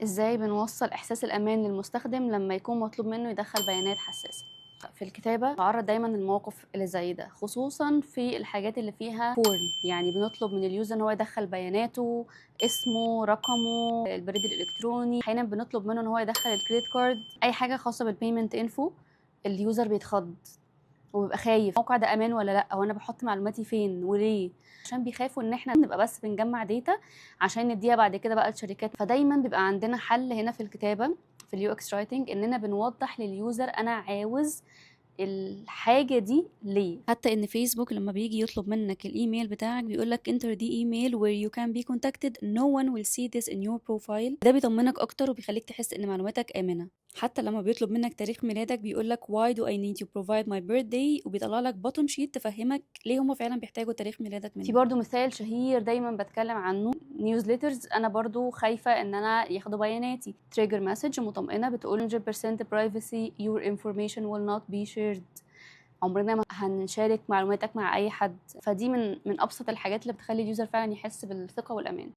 ازاي بنوصل احساس الامان للمستخدم لما يكون مطلوب منه يدخل بيانات حساسه؟ في الكتابة بعرض دايما المواقف اللي زي ده، خصوصا في الحاجات اللي فيها فورم، يعني بنطلب من اليوزر ان هو يدخل بياناته، اسمه، رقمه، البريد الالكتروني. احيانا بنطلب منه ان هو يدخل الكريدت كارد، اي حاجة خاصة بالبيمنت انفو. اليوزر بيتخض وبيبقى خايف، الموقع ده امان ولا لا، وانا بحط معلوماتي فين وليه، عشان بيخافوا ان احنا نبقى بس بنجمع داتا عشان نديها بعد كده بقى للشركات. فدايما بيبقى عندنا حل هنا في الكتابه، في اليو اكس رايتنج، اننا بنوضح لليوزر انا عاوز الحاجه دي ليه. حتى ان فيسبوك لما بيجي يطلب منك الايميل بتاعك بيقول لك enter the email where you can be contacted, no one will see this in your profile. ده بيطمنك اكتر وبيخليك تحس ان معلوماتك امنه. حتى لما بيطلب منك تاريخ ميلادك بيقول لك why do I need to provide my birthday، وبيطلع لك bottom sheet تفهمك ليه هم فعلا بيحتاجوا تاريخ ميلادك منك. في برضو مثال شهير دايما بتكلم عنه، نيوزليترز. انا برضو خايفه ان انا ياخدوا بياناتي، تريجر مسج مطمئنه بتقول 100% privacy, your information will not be shared. عمرنا ما هنشارك معلوماتك مع اي حد. فدي من ابسط الحاجات اللي بتخلي اليوزر فعلا يحس بالثقه والامان.